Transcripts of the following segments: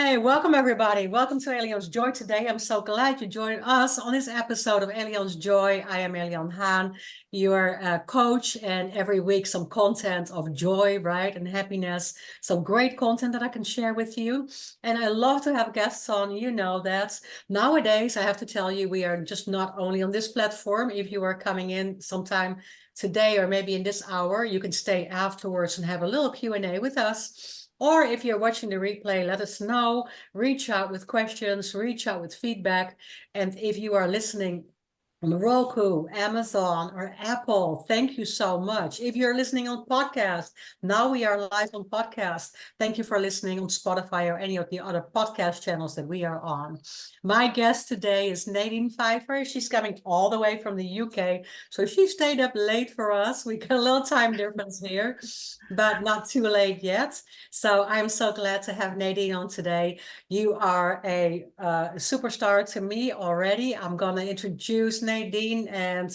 Hey, welcome everybody. Welcome to Allianz Joy today. I'm so glad you joined us on this episode of Allianz Joy. I am Elian Haan, your coach, and every week some content of joy, right, and happiness. Some great content that I can share with you. And I love to have guests on. You know that nowadays, I have to tell you, we are just not only on this platform. If you are coming in sometime today or maybe in this hour, you can stay afterwards and have a little Q&A with us. Or if you're watching the replay, let us know, reach out with questions, reach out with feedback. And if you are listening on Roku, Amazon, or Apple, thank you so much. If you're listening on podcast, now we are live on podcast. Thank you for listening on Spotify or any of the other podcast channels that we are on. My guest today is Nadine Pfeifer. She's coming all the way from the UK. So she stayed up late for us. We got a little time difference here, but not too late yet. So I'm so glad to have Nadine on today. You are a superstar to me already. I'm going to introduce Nadine and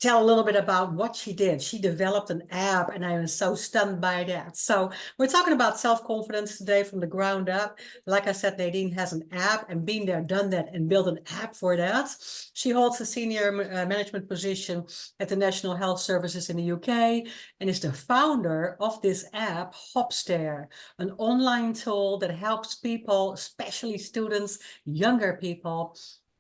tell a little bit about what she did. She developed an app, and I am so stunned by that. So we're talking about self-confidence today from the ground up. Like I said, Nadine has an app, and been there, done that, and built an app for that. She holds a senior management position at the National Health Services in the UK, and is the founder of this app, HopStair, an online tool that helps people, especially students, younger people,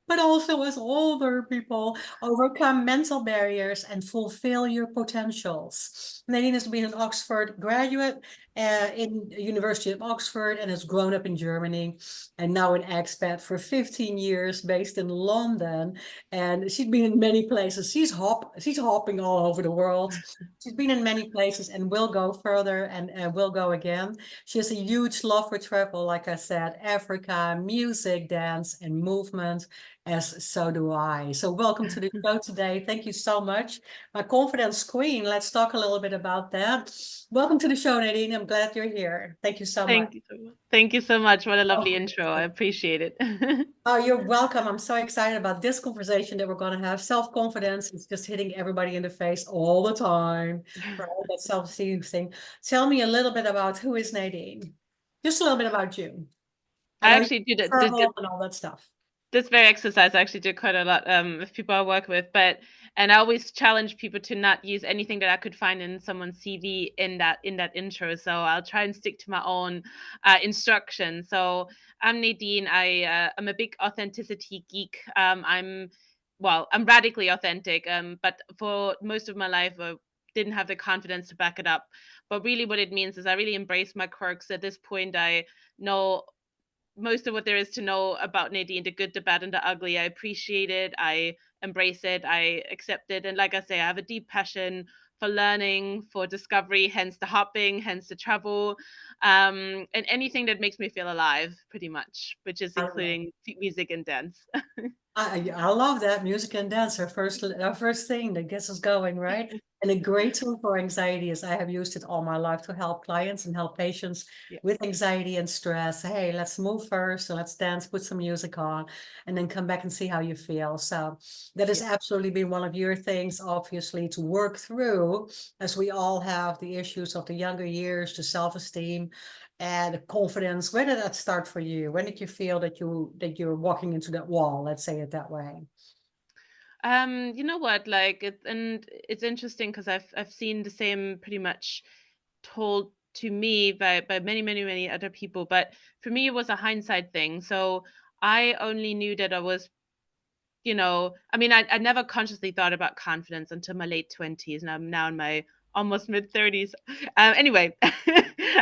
but also as older people, overcome mental barriers and fulfill your potentials. Nadine has been an Oxford graduate in the University of Oxford and has grown up in Germany, and now an expat for 15 years based in London. And she's been in many places. She's hopping all over the world. She's been in many places and will go further and will go again. She has a huge love for travel, like I said, Africa, music, dance, and movement, as so do I. So welcome to the show today. Thank you so much. My confidence queen, let's talk a little bit about that. Welcome to the show, Nadine. I'm glad you're here. Thank you so much. Thank you so much. Thank you so much. What a lovely Oh, intro. I appreciate it. oh, you're welcome. I'm so excited about this conversation that we're going to have. Self-confidence is just hitting everybody in the face all the time, right? That self-esteem thing. Tell me a little bit about who is Nadine. Just a little bit about you. I I know you actually did travel and all that stuff. this very exercise. I actually did quite a lot with people I work with, and I always challenge people to not use anything that I could find in someone's CV in that intro. So I'll try and stick to my own instructions. So I'm Nadine. I'm a big authenticity geek. I'm radically authentic. But for most of my life, I didn't have the confidence to back it up. But really, what it means is I really embrace my quirks. At this point, I know most of what there is to know about Nadine, the good, the bad, and the ugly. I appreciate it. I embrace it. I accept it. And like I say, I have a deep passion for learning, for discovery, hence the hopping, hence the travel, and anything that makes me feel alive, pretty much, which is I love including music and dance. I love that music and dance, our first thing that gets us going, right? And a great tool for anxiety is I have used it all my life to help clients and help patients Yeah, with anxiety and stress. Hey, let's move first and let's dance, put some music on, and then come back and see how you feel. So that has yeah. absolutely been one of your things, obviously, to work through, as we all have the issues of the younger years, the self-esteem and confidence. Where did that start for you? When did you feel that you're walking into that wall? Let's say it that way. You know what? Like it's interesting because I've seen the same pretty much told to me by many many other people, but for me it was a hindsight thing. So I only knew that I was, I mean, I never consciously thought about confidence until my late 20s, and I'm now in my almost mid 30s. Anyway,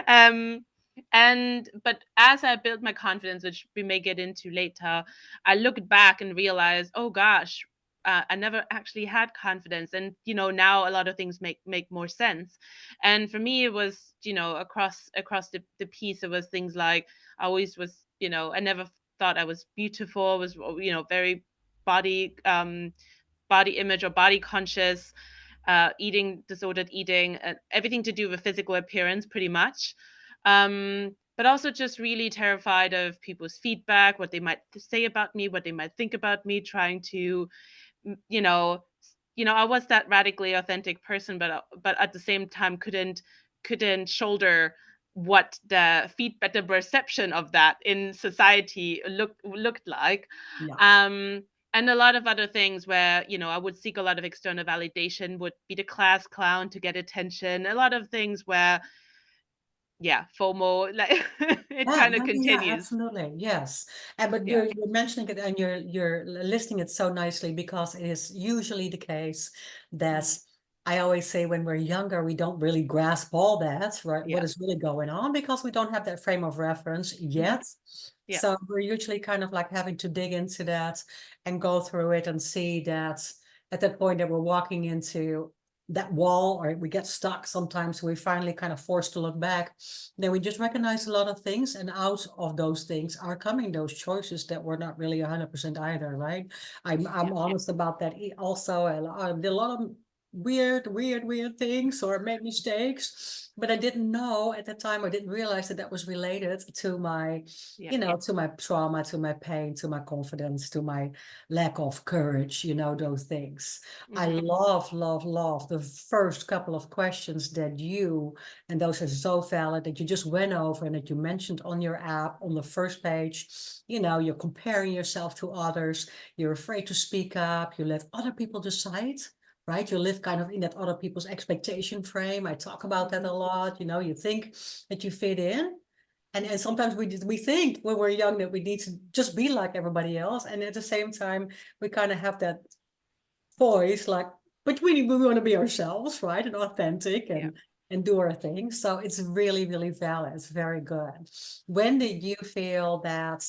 um, and but as I built my confidence, which we may get into later, I looked back and realized, oh gosh, I never actually had confidence, and now a lot of things make more sense. And for me, it was across the piece, it was things like I always was, I never thought I was beautiful, was very body body image or body conscious, eating disordered eating, everything to do with physical appearance, pretty much. But also just really terrified of people's feedback, what they might say about me, what they might think about me, trying to, you know, I was that radically authentic person, but at the same time couldn't shoulder what the feedback, the perception of that in society looked like. Yeah. And a lot of other things where, I would seek a lot of external validation, would be the class clown to get attention. A lot of things where, yeah, FOMO, like it Yeah, kind of yeah, continues. absolutely. Yes. And but Yeah. you're mentioning it and you're listing it so nicely because it is usually the case that Mhm. I always say when we're younger, we don't really grasp all that, right? What Yeah. is really going on because we don't have that frame of reference Mhm. yet. Yeah. So we're usually kind of like having to dig into that and go through it and see that at that point that we're walking into that wall or we get stuck sometimes, we finally kind of forced to look back, then we just recognize a lot of things, and out of those things are coming those choices that were not really 100% either, right? I'm Yeah. honest about that also. I did a lot of weird things or made mistakes, but I didn't know at the time, I didn't realize that that was related to my, Yeah. to my trauma, to my pain, to my confidence, to my lack of courage, those things. I Mhm. love the first couple of questions that you, and those are so valid, that you just went over and that you mentioned on your app on the first page. You're comparing yourself to others. You're afraid to speak up. You let other people decide, right? You live kind of in that other people's expectation frame. I talk about that Mhm. a lot. You think that you fit in. And sometimes we think when we're young that we need to just be like everybody else. And at the same time, we kind of have that voice like, but we want to be ourselves, right? And authentic Yeah. and do our thing. So it's really valid. It's very good. When did you feel that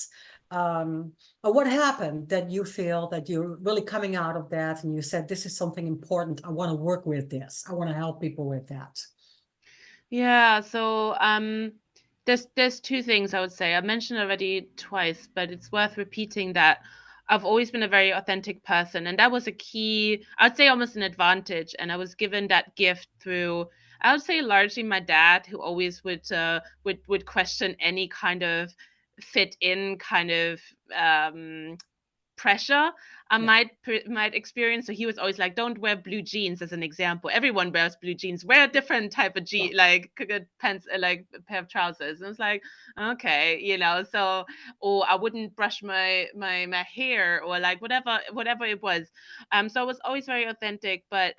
or what happened that you feel that you're really coming out of that and you said, this is something important, I want to work with this, I want to help people with that? Yeah, so there's two things I would say. I mentioned already twice, but it's worth repeating that I've always been a very authentic person, and that was a key, I'd say almost an advantage, and I was given that gift through, I would say, largely my dad, who always would question any kind of fit in kind of pressure I Yeah. might experience. So he was always like, "Don't wear blue jeans," as an example. Everyone wears blue jeans. Wear a different type of Yeah. like pants, like a pair of trousers. And I was like, okay, So, or I wouldn't brush my hair, or like whatever it was. So I was always very authentic, but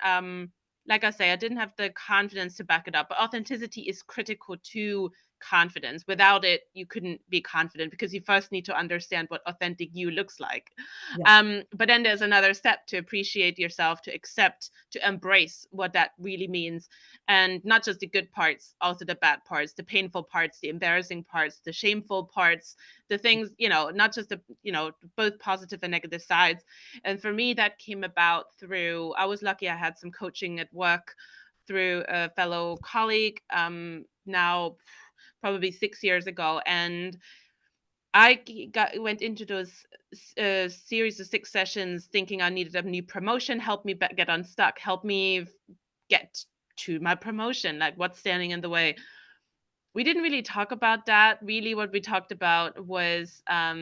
like I say, I didn't have the confidence to back it up. But authenticity is critical to confidence. Without it, you couldn't be confident, because you first need to understand what authentic you looks like. Yeah. But then there's another step to appreciate yourself, to accept, to embrace what that really means. And not just the good parts, also the bad parts, the painful parts, the embarrassing parts, the shameful parts, the things, not just the, both positive and negative sides. And for me, that came about through, I was lucky I had some coaching at work through a fellow colleague, now probably 6 years ago. And went into those series of 6 sessions thinking I needed a new promotion, help me get unstuck, help me get to my promotion, like what's standing in the way. We didn't really talk about that. Really, what we talked about was, a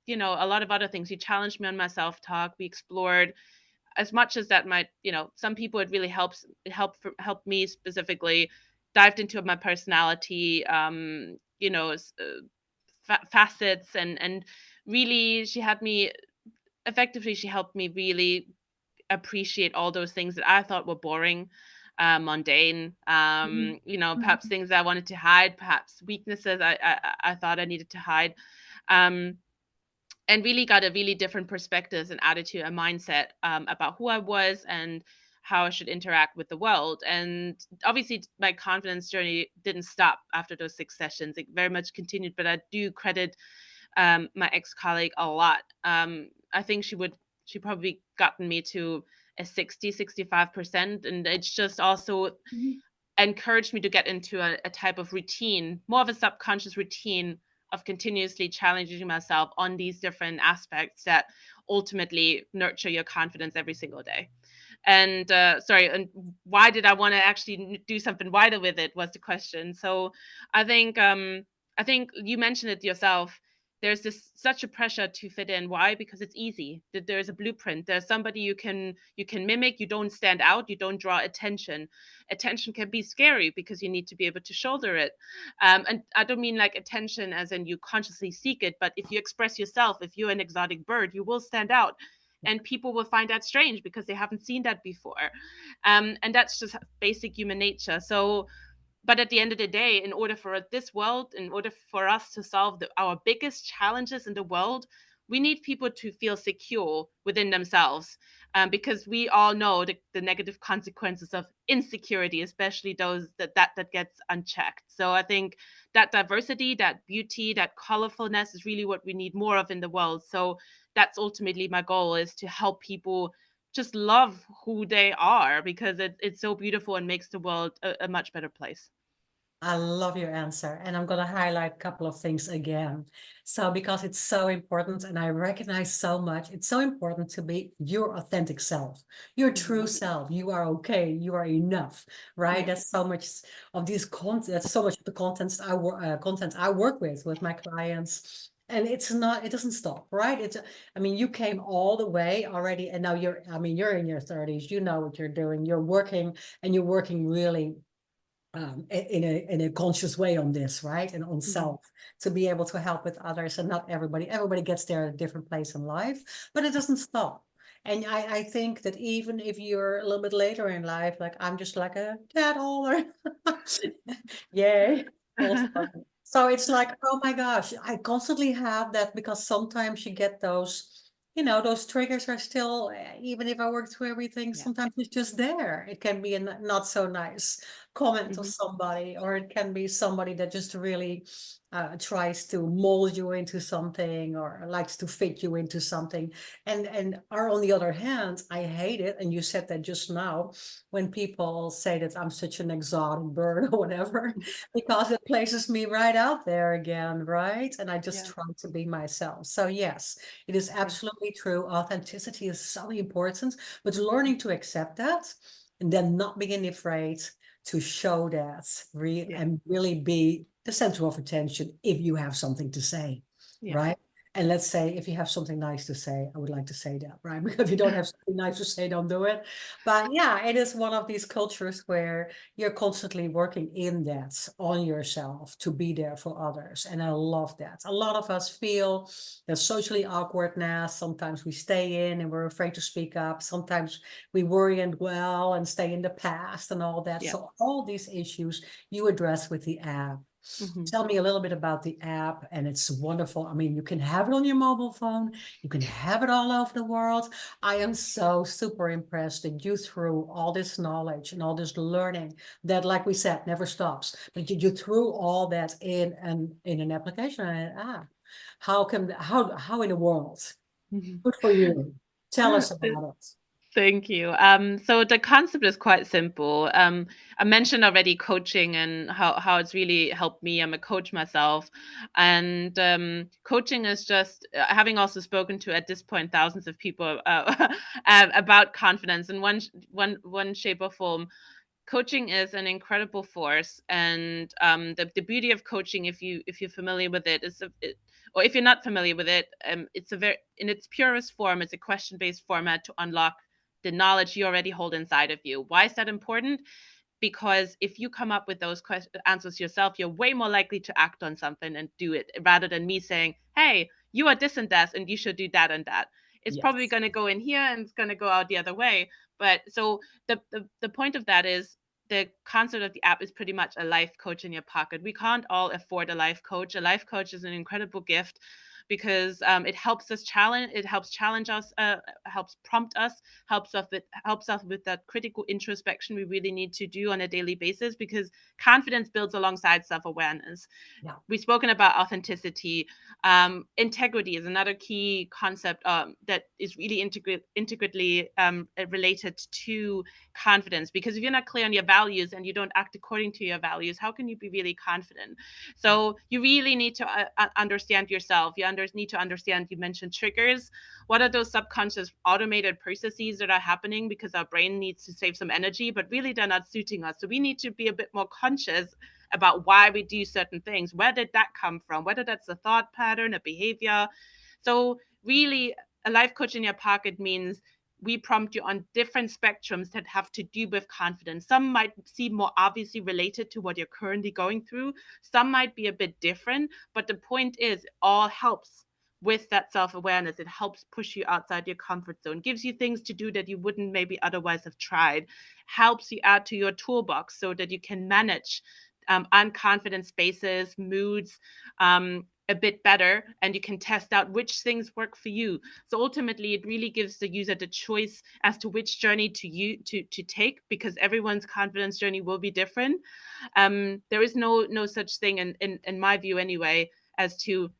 lot of other things. He challenged me on my self-talk. We explored, as much as that might, some people it really helped me specifically, dived into my personality, facets, and really she helped me really appreciate all those things that I thought were boring, mundane, Mhm. perhaps things that I wanted to hide, perhaps weaknesses I thought I needed to hide. um, and really got a really different perspectives and attitude and mindset, about who I was and how I should interact with the world. And obviously, my confidence journey didn't stop after those 6 sessions. It very much continued, but I do credit, my ex colleague a lot. I think she probably gotten me to a 65%. And it's just also Mhm. encouraged me to get into a type of routine, more of a subconscious routine of continuously challenging myself on these different aspects that ultimately nurture your confidence every single day. And sorry, and why did I want to actually do something wider with it was the question. So I think, I think you mentioned it yourself. there's this such a pressure to fit in. Why? Because it's easy. There's a blueprint. There's somebody you can mimic. You don't stand out. You don't draw attention. Attention can be scary because you need to be able to shoulder it. And I don't mean like attention as in you consciously seek it, but if you express yourself, if you're an exotic bird, you will stand out. And people will find that strange because they haven't seen that before. And that's just basic human nature. So but at the end of the day, in order for this world, in order for us to solve our biggest challenges in the world, we need people to feel secure within themselves, because we all know the negative consequences of insecurity, especially those that gets unchecked. So I think that diversity, that beauty, that colorfulness is really what we need more of in the world. So that's ultimately my goal, is to help people just love who they are, because it's so beautiful and makes the world a much better place. I love your answer. And I'm going to highlight a couple of things again. So, because it's so important, and I recognize so much, it's so important to be your authentic self, your true self. You are okay. You are enough, right? Yeah. That's so much of these content. That's so much of the content I work with my clients. And it's not, it doesn't stop, right? I mean, you came all the way already, and now you're in your 30s, you know what you're doing. You're working, and you're working really in a conscious way on this, right? And on Mhm. self, to be able to help with others. And not everybody gets there at a different place in life, but it doesn't stop. And I think that even if you're a little bit later in life, like I'm just like a tad older, yay, also. So it's like, oh my gosh, I constantly have that, because sometimes you get those, those triggers are still, even if I work through everything, Yeah. sometimes it's just there. It can be a not so nice comment of Mhm. somebody, or it can be somebody that just really tries to mold you into something, or likes to fit you into something. And or on the other hand, I hate it, and you said that just now, when people say that I'm such an exotic bird or whatever, because it places me right out there again, right? And I just Yeah. try to be myself. So yes, it is Yeah. absolutely true. Authenticity is so important, but learning to accept that, and then not being afraid to show that, Yeah. and really be the center of attention if you have something to say, Yeah. right? And let's say if you have something nice to say, I would like to say that, right? Because if you don't have something nice to say, don't do it. But yeah, it is one of these cultures where you're constantly working in that on yourself to be there for others. And I love that. A lot of us feel the socially awkwardness. Sometimes we stay in and we're afraid to speak up. Sometimes we worry and dwell and stay in the past and all that. Yeah. So all these issues you address with the app. Mhm. Tell me a little bit about the app, and it's wonderful. I mean, you can have it on your mobile phone, you can have it all over the world. I am so super impressed that you threw all this knowledge and all this learning that, like we said, never stops. But you threw all that in an application. And how in the world? Mhm. Good for you. Tell us about it. Thank you. So the concept is quite simple. I mentioned already coaching and how it's really helped me. I'm a coach myself, and coaching is just having also spoken to at this point thousands of people about confidence in one shape or form. Coaching is an incredible force, and the beauty of coaching, if you're familiar with it, or if you're not familiar with it, it's a very, in its purest form, it's a question-based format to unlock the knowledge you already hold inside of you. Why is that important? Because if you come up with those answers yourself, you're way more likely to act on something and do it, rather than me saying, hey, you are this and that and you should do that and that. It's probably Yes. going to go in here and it's going to go out the other way. But so the point of that is, the concept of the app is pretty much a life coach in your pocket. We can't all afford a life coach. A life coach is an incredible gift, because it helps challenge us, helps prompt us, helps us with that critical introspection we really need to do on a daily basis, because confidence builds alongside self-awareness. Yeah. We've spoken about authenticity. Integrity is another key concept that is really integrally related to confidence, because if you're not clear on your values and you don't act according to your values, how can you be really confident? So you really need to understand yourself. Need to understand, you mentioned triggers. What are those subconscious automated processes that are happening because our brain needs to save some energy, but really they're not suiting us? So we need to be a bit more conscious about why we do certain things. Where did that come from? Whether that's a thought pattern, a behavior. So really, a life coach in your pocket means we prompt you on different spectrums that have to do with confidence. Some might seem more obviously related to what you're currently going through. Some might be a bit different, but the point is, all helps with that self-awareness. It helps push you outside your comfort zone, gives you things to do that you wouldn't maybe otherwise have tried, helps you add to your toolbox so that you can manage unconfident spaces, moods, a bit better, and you can test out which things work for you. So ultimately, it really gives the user the choice as to which journey to take, because everyone's confidence journey will be different. There is no such thing in my view anyway as to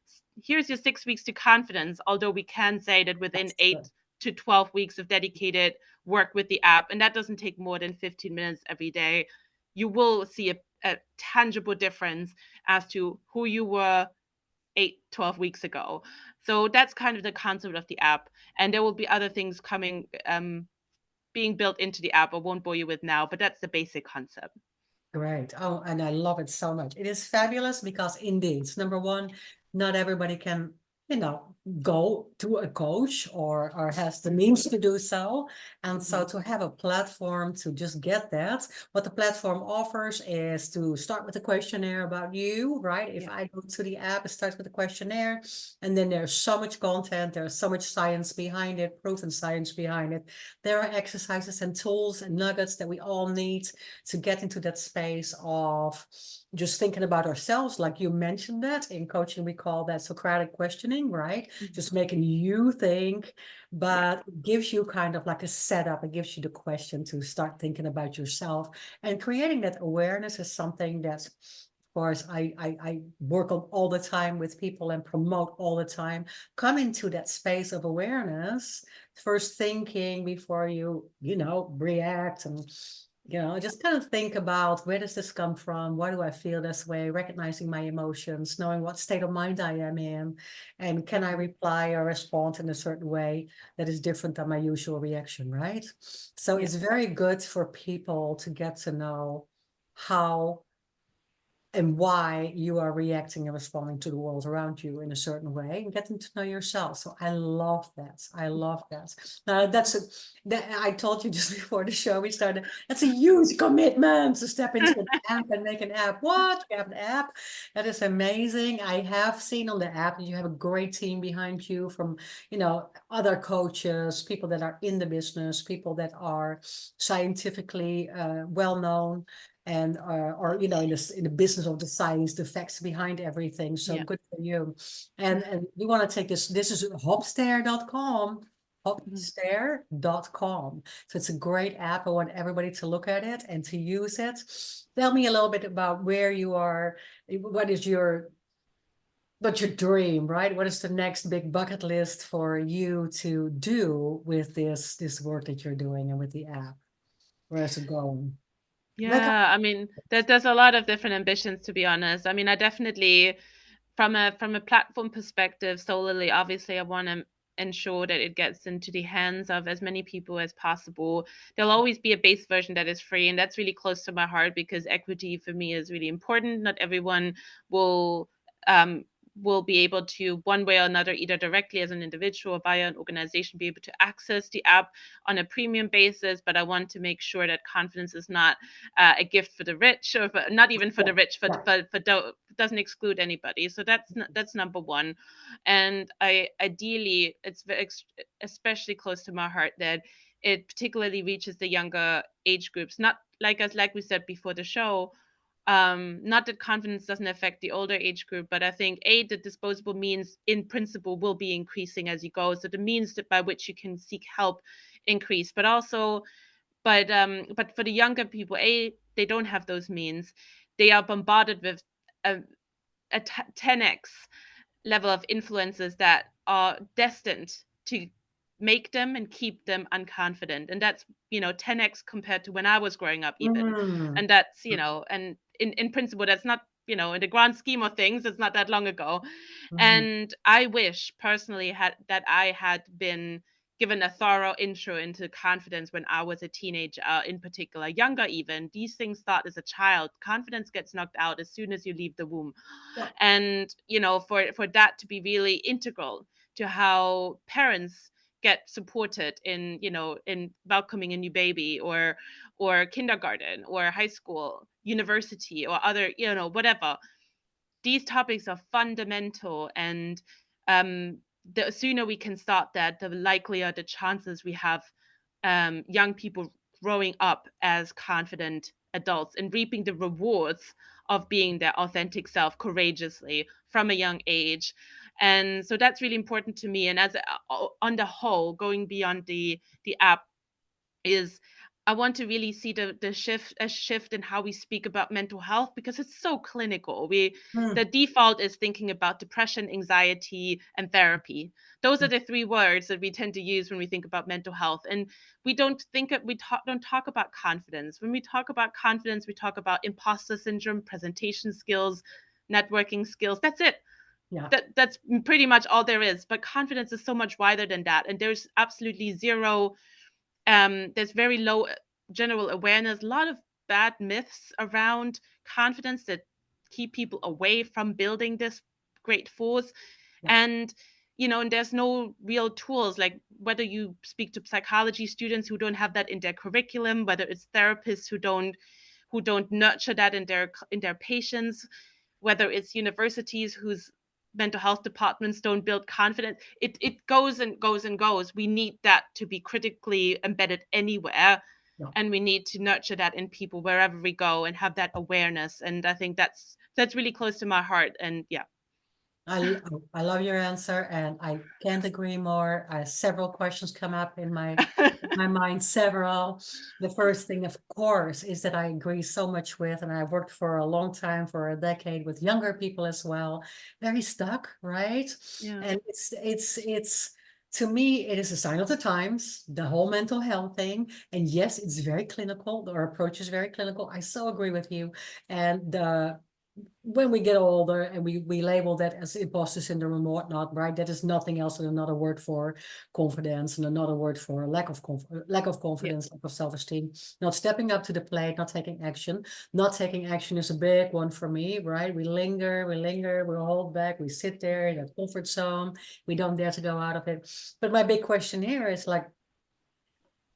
here's your 6 weeks to confidence, although we can say that within That's good. 8 to 12 weeks of dedicated work with the app, and that doesn't take more than 15 minutes every day, you will see a tangible difference as to who you were 8-12 weeks ago. So that's kind of the concept of the app, and there will be other things coming, being built into the app. I won't bore you with now, but that's the basic concept. Great. Oh, and I love it so much. It is fabulous because indeed, number one, not everybody can, go to a coach or has the means to do so. And so to have a platform to just get that, what the platform offers is to start with a questionnaire about you, right? If Yeah. I go to the app, it starts with a questionnaire, and then there's so much content, there's so much science behind it, proven science behind it. There are exercises and tools and nuggets that we all need to get into that space of just thinking about ourselves, like you mentioned that in coaching, we call that Socratic questioning, right? Just making you think, Yeah. but it gives you kind of like a setup. It gives you the question to start thinking about yourself, and creating that awareness is something that's, of course, I work on all the time with people and promote all the time. Come into that space of awareness, first thinking before you react, and just kind of think about, where does this come from? Why do I feel this way? Recognizing my emotions, knowing what state of mind I am in, and can I reply or respond in a certain way that is different than my usual reaction, right? So Yeah. it's very good for people to get to know how and why you are reacting and responding to the world around you in a certain way, and getting to know yourself. So I love that. I love that. That I told you just before the show we started. That's a huge commitment to step into an app and make an app. What? You have an app? That is amazing. I have seen on the app that you have a great team behind you from, other coaches, people that are in the business, people that are scientifically well known, and or in the business of the science, the facts behind everything. So Yeah. good for you. And we want to take this is HopStair.com. HopStair.com. So it's a great app. I want everybody to look at it and to use it. Tell me a little bit about where you are. What's your dream, right? What is the next big bucket list for you to do with this work that you're doing and with the app? Where is it going? Like, Yeah, I mean, there's a lot of different ambitions, to be honest. I mean, I definitely, from a platform perspective, solely, obviously, I want to ensure that it gets into the hands of as many people as possible. There'll always be a base version that is free, and that's really close to my heart because equity for me is really important. Not everyone will um, will be able to, one way or another, either directly as an individual or via an organization, be able to access the app on a premium basis. But I want to make sure that confidence is not a gift for the rich, or not even for yeah, the rich, yeah. doesn't exclude anybody. So that's number one. And I ideally, it's especially close to my heart that it particularly reaches the younger age groups. Not like we said before the show, not that confidence doesn't affect the older age group, but I think the disposable means in principle will be increasing as you go, so the means that by which you can seek help increase, but also, but for the younger people, they don't have those means. They are bombarded with a, 10x level of influences that are destined to make them and keep them unconfident. And that's, 10x compared to when I was growing up, even. Mm. And that's, and in principle, that's not, in the grand scheme of things, it's not that long ago. Mhm. And I wish personally I had been given a thorough intro into confidence when I was a teenager, in particular, younger even. These things start as a child. Confidence gets knocked out as soon as you leave the womb. Yeah. And, for that to be really integral to how parents get supported in welcoming a new baby, or kindergarten or high school, university, or other, whatever. These topics are fundamental, and the sooner we can start that, the likelier the chances we have young people growing up as confident adults and reaping the rewards of being their authentic self courageously from a young age. And so that's really important to me. And on the whole, going beyond the app, is I want to really see the shift in how we speak about mental health, because it's so clinical. The Mm. default is thinking about depression, anxiety, and therapy. Those are the three words that we tend to use when we think about mental health, and we don't talk about confidence. When we talk about confidence, we talk about imposter syndrome, presentation skills, networking skills. That's it. Yeah. That's pretty much all there is. But confidence is so much wider than that, and there's absolutely zero there's very low general awareness, a lot of bad myths around confidence that keep people away from building this great force. Yeah. And and there's no real tools, like whether you speak to psychology students who don't have that in their curriculum, whether it's therapists who don't nurture that in their patients, whether it's universities whose mental health departments don't build confidence. It goes and goes and goes. We need that to be critically embedded anywhere, Yeah. and we need to nurture that in people wherever we go and have that awareness. And I think that's really close to my heart. And yeah. I love your answer, and I can't agree more. Several questions come up in my mind, several. The first thing, of course, is that I agree so much with, and I worked for a long time, for a decade, with younger people as well. Very stuck, right? Yeah. And it's to me, it is a sign of the times, the whole mental health thing. And yes, it's very clinical. Our approach is very clinical. I so agree with you. And when we get older and we label that as imposter syndrome and whatnot, right? That is nothing else than another word for confidence, and another word for lack of Yeah. confidence, lack of self-esteem, not stepping up to the plate, not taking action. Not taking action is a big one for me, right? We linger, we hold back, we sit there in that comfort zone. We don't dare to go out of it. But my big question here is like,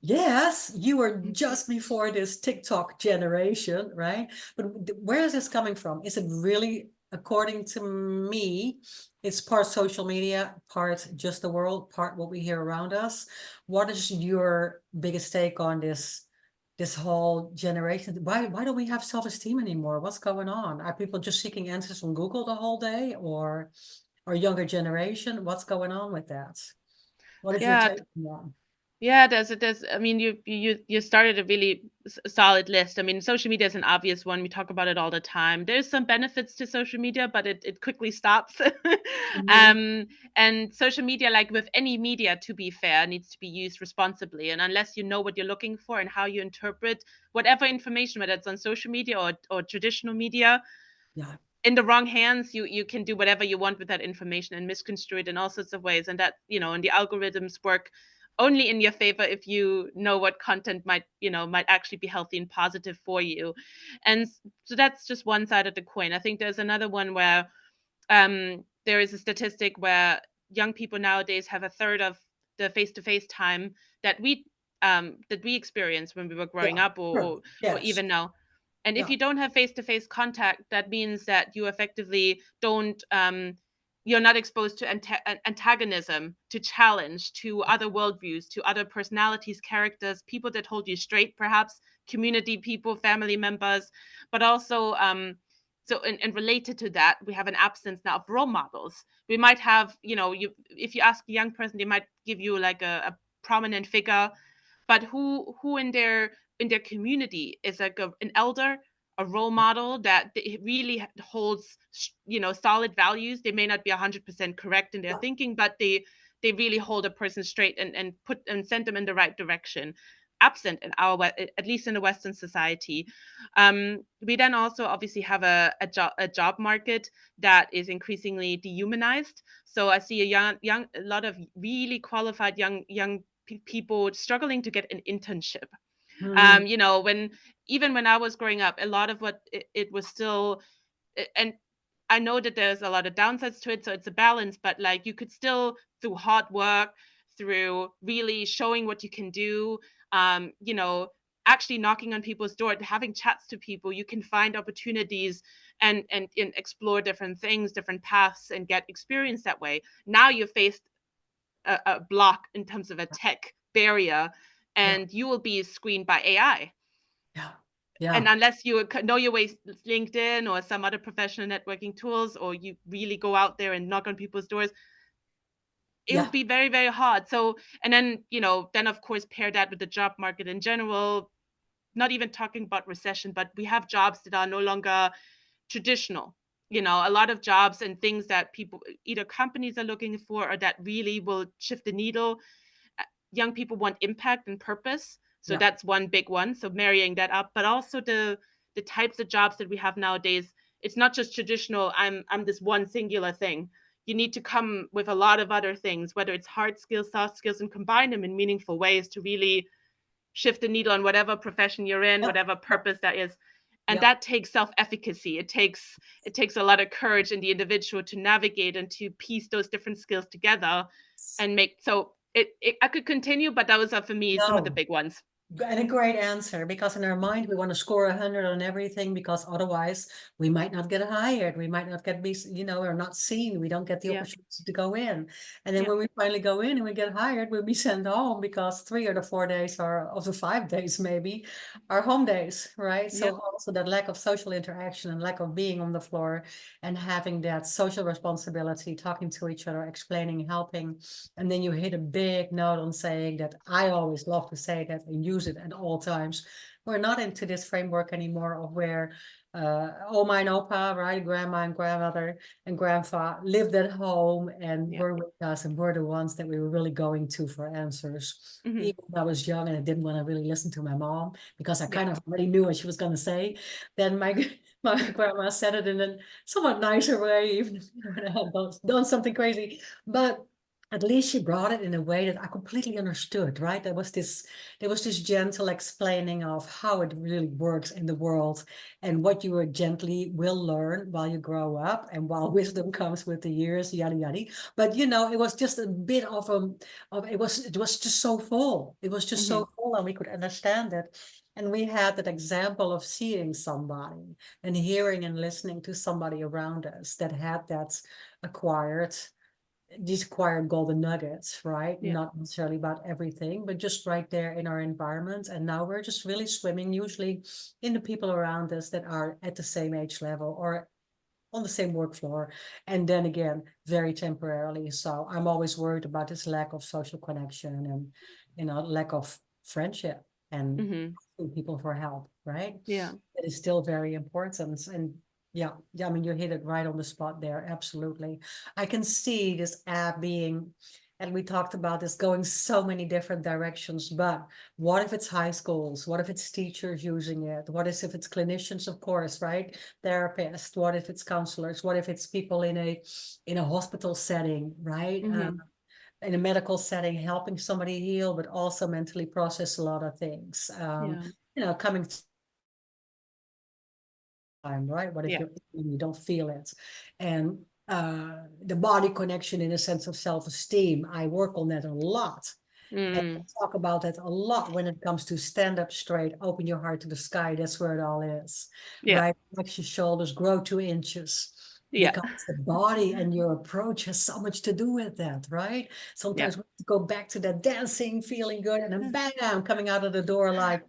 yes, you were just before this TikTok generation, right? But where is this coming from? Is it really, according to me, it's part social media, part just the world, part what we hear around us? What is your biggest take on this whole generation? Why don't we have self-esteem anymore? What's going on? Are people just seeking answers on Google the whole day, or younger generation? What's going on with that? What is your Yeah. take on that? Yeah, there's. I mean, you started a really solid list. I mean, social media is an obvious one. We talk about it all the time. There's some benefits to social media, but it quickly stops. Mhm. um, and social media, like with any media, to be fair, needs to be used responsibly. And unless you know what you're looking for and how you interpret whatever information, whether it's on social media or traditional media, Yeah. in the wrong hands, you can do whatever you want with that information and misconstrue it in all sorts of ways. And that, and the algorithms work only in your favor if you know what content might actually be healthy and positive for you. And so that's just one side of the coin. I think there's another one where there is a statistic where young people nowadays have a third of the face-to-face time that we experienced when we were growing Yeah. up, Sure. or Yes. even now. And if Yeah. you don't have face-to-face contact, that means that you effectively don't you're not exposed to antagonism, to challenge, to other worldviews, to other personalities, characters, people that hold you straight, perhaps community people, family members, but also so and related to that, we have an absence now of role models. We might have, if you ask a young person, they might give you like a prominent figure, but who in their community is like an elder, a role model that really holds solid values. They may not be 100% correct in their Yeah. thinking, but they really hold a person straight and put and send them in the right direction. Absent in at least in the Western society. We then also obviously have a job market that is increasingly dehumanized. So I see a lot of really qualified young people struggling to get an internship. Mm, You know, even when I was growing up, a lot of what it was still, and I know that there's a lot of downsides to it, so it's a balance, but like you could still, through hard work, through really showing what you can do, you know, actually knocking on people's door, having chats to people, you can find opportunities and explore different things, different paths, and get experience that way. Now you're faced a block in terms of a tech barrier, yeah, and you will be screened by AI. yeah, And yeah, unless you know your way, LinkedIn or some other professional networking tools, or you really go out there and knock on people's doors, it would yeah, be very, very hard. So, and then, you know, then of course pair that with the job market in general, not even talking about recession, but we have jobs that are no longer traditional. You know, a lot of jobs and things that people, either companies are looking for, or that really will shift the needle. Young people want impact and purpose, so yeah, that's one big one, so marrying that up. But also the types of jobs that we have nowadays, it's not just traditional, I'm this one singular thing. You need to come with a lot of other things, whether it's hard skills, soft skills, and combine them in meaningful ways to really shift the needle on whatever profession you're in, yeah, whatever purpose that is. And yeah. that takes self-efficacy. It takes a lot of courage in the individual to navigate and to piece those different skills together and make. So it I could continue, but those are for me some of the No. big ones. And a great answer, because in our mind we want to score 100 on everything, because otherwise we might not get hired, we might not get or not seen, we don't get the Yeah. opportunity to go in. And then Yeah. when we finally go in and we get hired, we'll be sent home, because 3 or 4 days are of the 5 days maybe are home days, right? Yeah. So also that lack of social interaction and lack of being on the floor and having that social responsibility, talking to each other, explaining, helping. And then you hit a big note on saying that I always love to say that and use it at all times. We're not into this framework anymore of where Oma and Opa, right, grandma and grandmother and grandpa lived at home and Yeah. were with us and were the ones that we were really going to for answers. Hmm. Even when I was young and I didn't want to really listen to my mom, because I Yeah. kind of already knew what she was going to say. Then my my grandma said it in a somewhat nicer way, even if I had done something crazy. But at least she brought it in a way that I completely understood, right? There was this gentle explaining of how it really works in the world and what you are gently will learn while you grow up and while wisdom comes with the years, yada yada. But it was just a bit it was just so full. It was just Hmm. so full, and we could understand it. And we had that example of seeing somebody and hearing and listening to somebody around us that had that acquired these acquired golden nuggets, right? Yeah. Not necessarily about everything, but just right there in our environment. And now we're just really swimming, usually in the people around us that are at the same age level or on the same work floor. And then again, very temporarily. So I'm always worried about this lack of social connection and, lack of friendship and Hmm. asking people for help, right? Yeah. It is still very important. And yeah, I mean, you hit it right on the spot there. Absolutely. I can see this app being, and we talked about this going so many different directions, but what if it's high schools? What if it's teachers using it? What if it's clinicians, of course, right? Therapists? What if it's counselors? What if it's people in a hospital setting, right? Hmm. In a medical setting, helping somebody heal, but also mentally process a lot of things. Yeah. Coming time, right? What if Yeah. you don't feel it? And the body connection in a sense of self-esteem, I work on that a lot. And I Mm. talk about that a lot when it comes to stand up straight, open your heart to the sky. That's where it all is, Yeah. right? Flex your shoulders, grow 2 inches. Yeah. Because the body and your approach has so much to do with that, right? Yeah. Sometimes we have to go back to that dancing, feeling good, and then bam, coming out of the door like,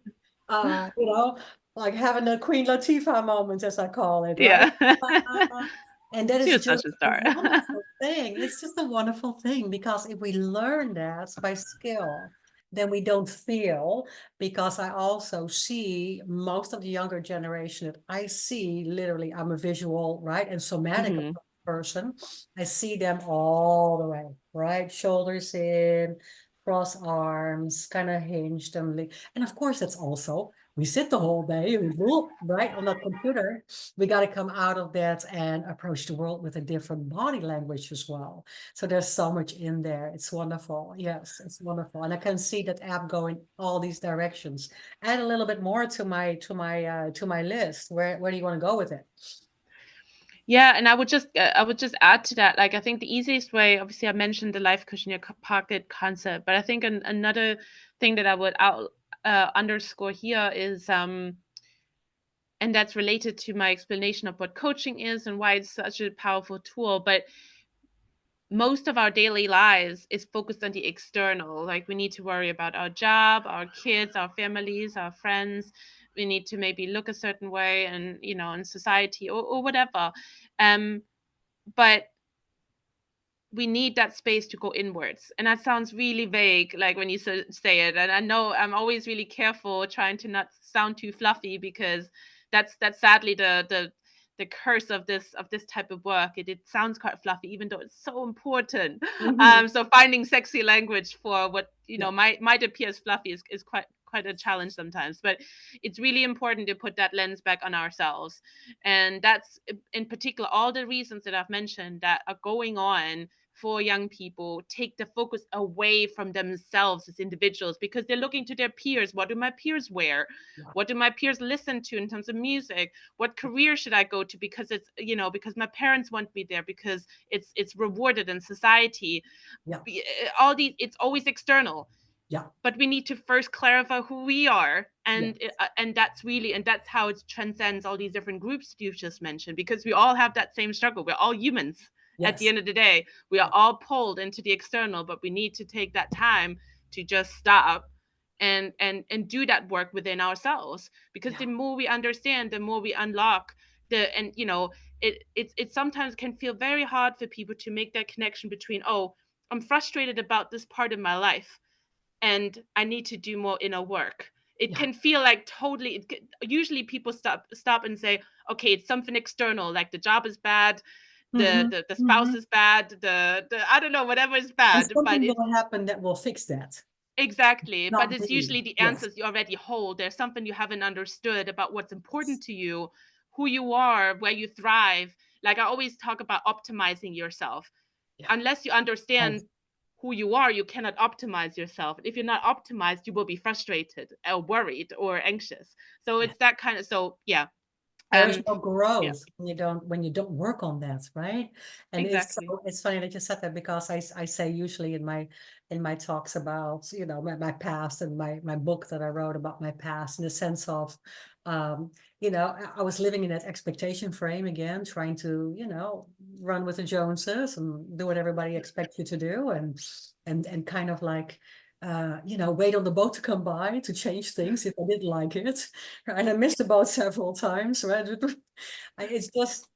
uh, you know, like having a Queen Latifah moment, as I call it, right? Yeah. Uh, and that She is was just such a a star. wonderful thing. It's just a wonderful thing, because if we learn that by skill, then we don't feel, because I also see most of the younger generation that I see, literally, I'm a visual, right, and somatic Hmm. person. I see them all the way, right? Shoulders in, cross arms, kind of hinged and of course that's also we sit the whole day, we look right on the computer. We got to come out of that and approach the world with a different body language as well. So there's so much in there. It's wonderful. Yes, it's wonderful. And I can see that app going all these directions. Add a little bit more to my list. Where do you want to go with it? Yeah, and I would just add to that. Like, I think the easiest way, obviously, I mentioned the life cushion your pocket concept, but I think another thing that I would underscore here is, and that's related to my explanation of what coaching is and why it's such a powerful tool. But most of our daily lives is focused on the external. Like, we need to worry about our job, our kids, our families, our friends. We need to maybe look a certain way, and in society, or whatever. Um, but we need that space to go inwards. And that sounds really vague, like when you say it. And I know I'm always really careful trying to not sound too fluffy, because that's sadly the curse of this type of work. It sounds quite fluffy, even though it's so important. Mhm. So finding sexy language for what Yeah, might appear as fluffy is quite a challenge sometimes. But it's really important to put that lens back on ourselves. And that's in particular all the reasons that I've mentioned that are going on for young people take the focus away from themselves as individuals, because they're looking to their peers. What do my peers wear? yeah, What do my peers listen to in terms of music? What career should I go to because it's because my parents want me there, because it's rewarded in society. yeah, All these, it's always external. yeah, But we need to first clarify who we are, yeah, and that's how it transcends all these different groups you just mentioned, because we all have that same struggle. We're all humans. At the yes, end of the day, we are yeah, all pulled into the external, but we need to take that time to just stop and do that work within ourselves, because yeah, the more we understand, the more we unlock the and it sometimes can feel very hard for people to make that connection between, oh, I'm frustrated about this part of my life, and I need to do more inner work. It yeah. can feel like totally. Usually, people stop and say, "Okay, it's something external, like the job is bad, Hmm. the spouse Hmm. is bad, the I don't know, whatever is And bad." But something it's will happen that will fix that. exactly. But Not it's be. usually the Yes. answers you already hold. There's something you haven't understood about what's important to you, who you are, where you thrive. Like, I always talk about optimizing yourself. Yeah. Unless you Right. understand who you are, you cannot optimize yourself. If you're not optimized, you will be frustrated or worried or anxious. So Yeah. it's that kind of, so yeah. There is no Yeah, growth when you don't work on that, right? And exactly. it's funny that you said that, because I say usually in my talks about, my past, and my book that I wrote about my past, in the sense of, um I was living in that expectation frame again, trying to, run with the Joneses and do what everybody expects you to do, and kind of like, wait on the boat to come by to change things if I didn't like it. And I missed the boat several times, right? It's just,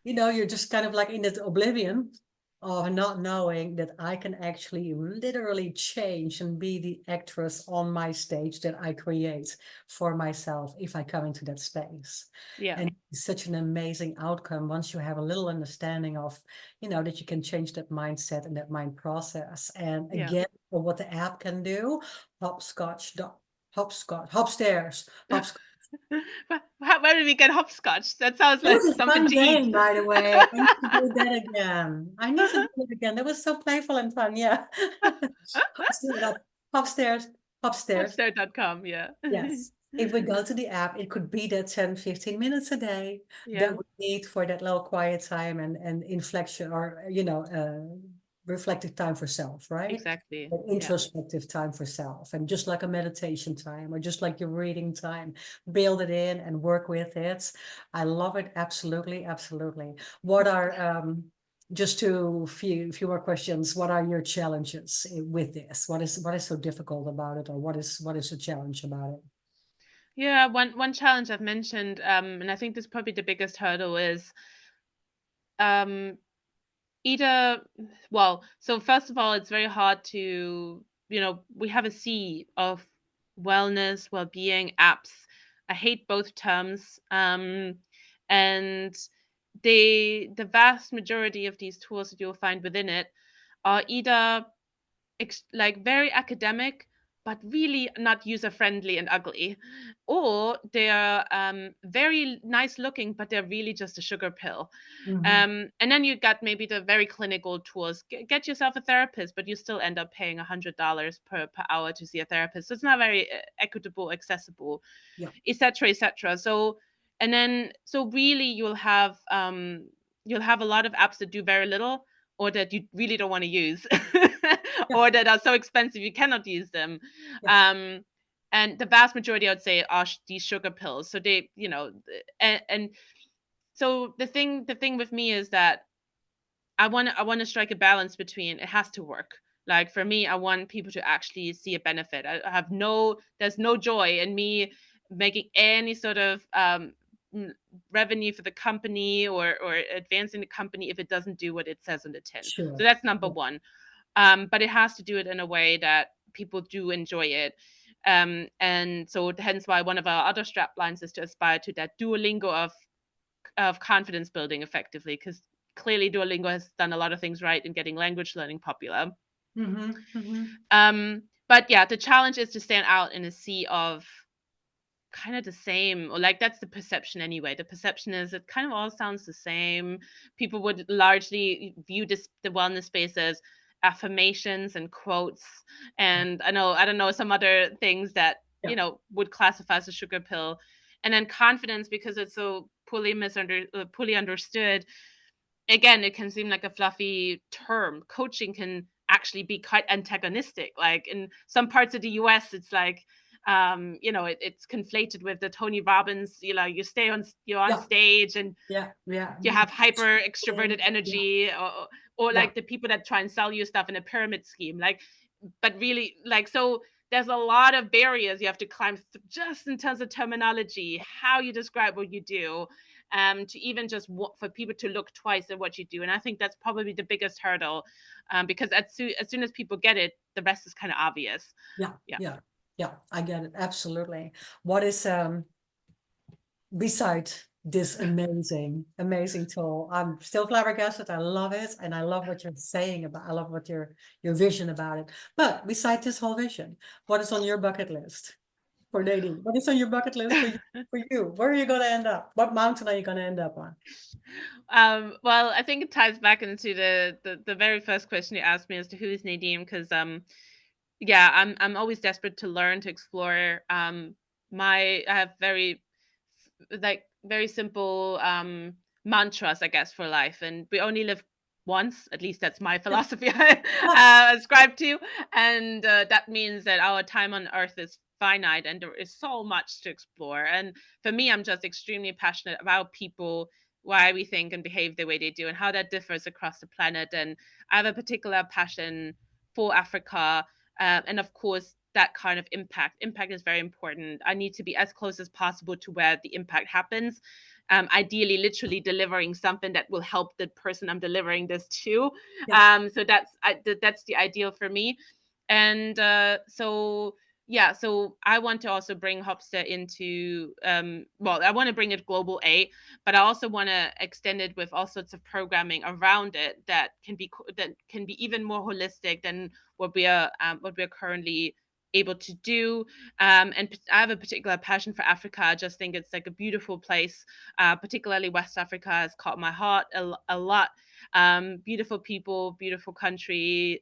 you're just kind of like in that oblivion of not knowing that I can actually literally change and be the actress on my stage that I create for myself if I come into that space. Yeah, And it's such an amazing outcome once you have a little understanding of, that you can change that mindset and that mind process. And yeah. again, for what the app can do, HopStairs, hopscotch. Where did we get hopscotch? That sounds It was like a something fun to eat. game, by the way. I need to do that again. I need to do it again. That was so playful and fun. Yeah. Upstairs, upstairs, upstairs. Hopstair.com. Yeah. Yes. If we go to the app, it could be that 10, 15 minutes a day that Yeah, we need for that little quiet time and inflection, or, reflective time for self, right? exactly. An Yeah, introspective time for self. And just like a meditation time, or just like your reading time, build it in and work with it. I love it. Absolutely. Absolutely. What are, just to few more questions. What are your challenges with this? What is so difficult about it, or what is the challenge about it? yeah. One challenge I've mentioned, and I think this is probably the biggest hurdle, is um either, well, so first of all, it's very hard to, we have a sea of wellness, well-being apps. I hate both terms. And the vast majority of these tools that you'll find within it are either like very academic, but really not user-friendly and ugly. Or they're very nice looking, but they're really just a sugar pill. Mm-hmm. And then you got maybe the very clinical tools. Get yourself a therapist, but you still end up paying $100 per hour to see a therapist. So it's not very equitable, accessible, Yeah. etc., etc. So, and then so really you'll have a lot of apps that do very little, or that you really don't want to use, Yeah. or that are so expensive you cannot use them. Yes. Um, and the vast majority, I would say, are these sugar pills. So they, and so the thing with me is that I want to strike a balance between, it has to work. Like for me, I want people to actually see a benefit. There's no joy in me making any sort of revenue for the company, or advancing the company, if it doesn't do what it says on the tin. So Sure. that's number Yeah. one. But it has to do it in a way that people do enjoy it. And so hence why one of our other strap lines is to aspire to that Duolingo of confidence building effectively, because clearly Duolingo has done a lot of things right in getting language learning popular. Mm-hmm. Mm-hmm. But yeah, the challenge is to stand out in a sea of kind of the same, or like that's the perception anyway. The perception is it kind of all sounds the same. People would largely view the wellness space as affirmations and quotes, and I don't know, some other things that Yeah. would classify as a sugar pill. And then confidence, because it's so poorly understood, again, it can seem like a fluffy term. Coaching can actually be quite antagonistic. Like in some parts of the US, it's like, it's conflated with the Tony Robbins, you're on Yeah. stage and Yeah. Yeah. you have hyper extroverted Yeah. energy, or Yeah. like the people that try and sell you stuff in a pyramid scheme. Like, but really, like, so there's a lot of barriers you have to climb just in terms of terminology, how you describe what you do, to even just for people to look twice at what you do. And I think that's probably the biggest hurdle, because as soon as people get it, the rest is kind of obvious. Yeah. Yeah. Yeah. Yeah. I get it. Absolutely. What is beside this amazing tool? I'm still flabbergasted. I love it, and I love what you're saying about. I love what your vision about it. But beside this whole vision, what is on your bucket list for Nadine? What is on your bucket list for you? For you, where are you going to end up? What mountain are you going to end up on? Well, I think it ties back into the very first question you asked me as to who is Nadine, because yeah, I'm always desperate to learn, to explore. I have very simple mantras, I guess, for life, and we only live once. At least that's my Yeah. philosophy I ascribe to, and that means that our time on Earth is finite, and there is so much to explore. And for me, I'm just extremely passionate about people, why we think and behave the way they do, and how that differs across the planet. And I have a particular passion for Africa, and of course, that kind of impact is very important. I need to be as close as possible to where the impact happens, ideally literally delivering something that will help the person I'm delivering this to. Yes. So that's the ideal for me. And so yeah, so I want to also bring HopStair into, well, I want to bring it global but I also want to extend it with all sorts of programming around it that can be even more holistic than what we are currently able to do. And I have a particular passion for Africa. I just think it's like a beautiful place. Particularly West Africa has caught my heart a lot. Beautiful people, beautiful countries,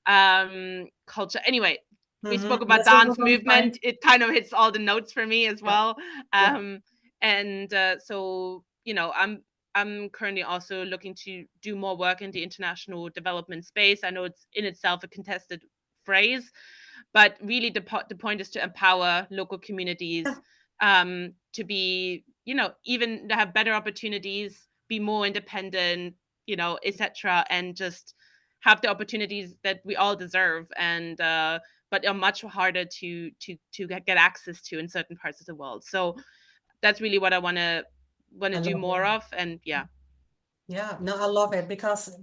culture. Anyway, we spoke about That's what we're dance going to find. movement. It kind of hits all the notes for me as Yeah. well. Yeah. And so I'm currently also looking to do more work in the international development space. I know it's in itself a contested phrase, but really the point is to empower local Yeah. communities, to be, even to have better opportunities, be more independent, etc., and just have the opportunities that we all deserve, and but are much harder to get access to in certain parts of the world. So that's really what I want to I do love it. more of. And yeah. Yeah. No, I love it, because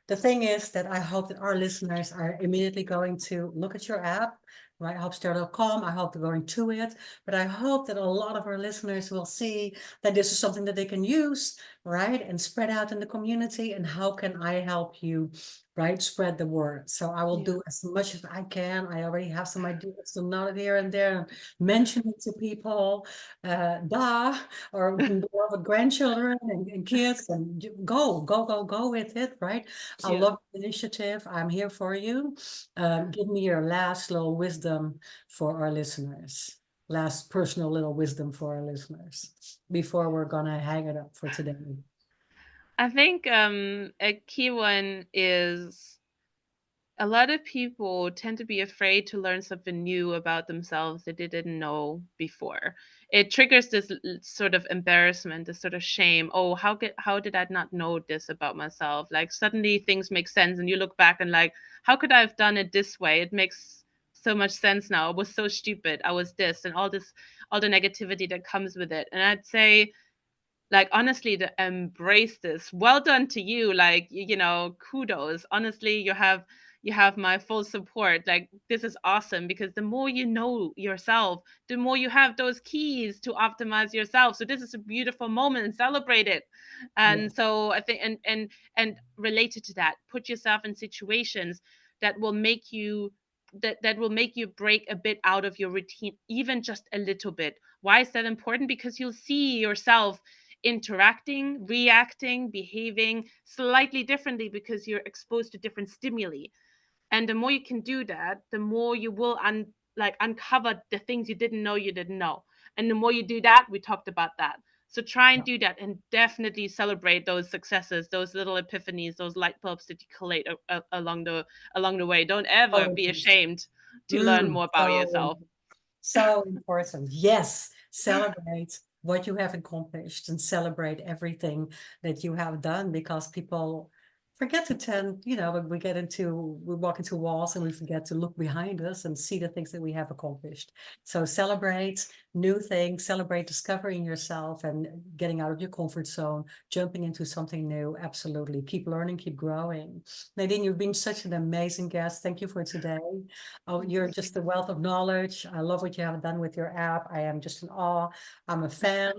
the thing is that I hope that our listeners are immediately going to look at your app, right? HopStair.com. I hope they're going to it, but I hope that a lot of our listeners will see that this is something that they can use, right? And spread out in the community. And how can I help you, right? Spread the word. So I will Yeah. do as much as I can. I already have some ideas to note it here and there, and mention it to people, or with grandchildren and kids, and go with it, right? I Yeah. love the initiative. I'm here for you. Give me your last little wisdom for our listeners. Last personal little wisdom for our listeners before we're gonna hang it up for today. I think a key one is a lot of people tend to be afraid to learn something new about themselves that they didn't know before. It triggers this sort of embarrassment, this sort of shame. Oh, how did I not know this about myself? Like suddenly things make sense, and you look back and like, how could I have done it this way? It makes so much sense now. I was so stupid. I was this, and all the negativity that comes with it. And I'd say, like, honestly, to embrace this, well done to you. Like, kudos. Honestly, you have my full support. Like, this is awesome, because the more you know yourself, the more you have those keys to optimize yourself. So this is a beautiful moment, celebrate it. Yeah. And so I think, and related to that, put yourself in situations that will make you that will make you break a bit out of your routine, even just a little bit. Why is that important? Because you'll see yourself interacting, reacting, behaving slightly differently, because you're exposed to different stimuli. And the more you can do that, the more you will uncover the things you didn't know you didn't know. And the more you do that, we talked about that. So try and Yeah. do that, and definitely celebrate those successes, those little epiphanies, those light bulbs that you collate along the way. Don't ever be Totally. ashamed to learn more about So yourself. so important. Yes, celebrate what you have accomplished and celebrate everything that you have done, because people forget to tend, when we walk into walls and we forget to look behind us and see the things that we have accomplished. So celebrate new things, celebrate discovering yourself and getting out of your comfort zone, jumping into something new. Absolutely. Keep learning, keep growing. Nadine, you've been such an amazing guest. Thank you for today. Oh, Thank you're you. just a wealth of knowledge. I love what you have done with your app. I am just in awe. I'm a fan.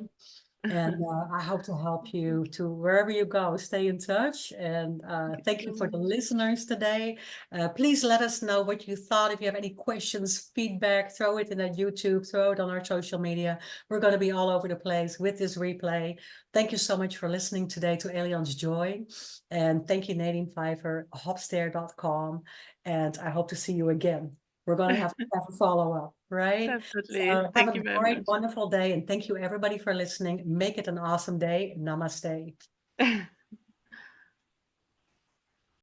And I hope to help you to wherever you go, stay in touch. And Thank you thank so you for the much. listeners today. Please let us know what you thought. If you have any questions, feedback, throw it in at YouTube, throw it on our social media. We're going to be all over the place with this replay. Thank you so much for listening today to Alien's Joy. And thank you, Nadine Pfeifer, HopStair.com. And I hope to see you again. We're going to have a follow-up, right? Definitely. So have Thank a you very great, much. wonderful day. And thank you everybody for listening. Make it an awesome day. Namaste.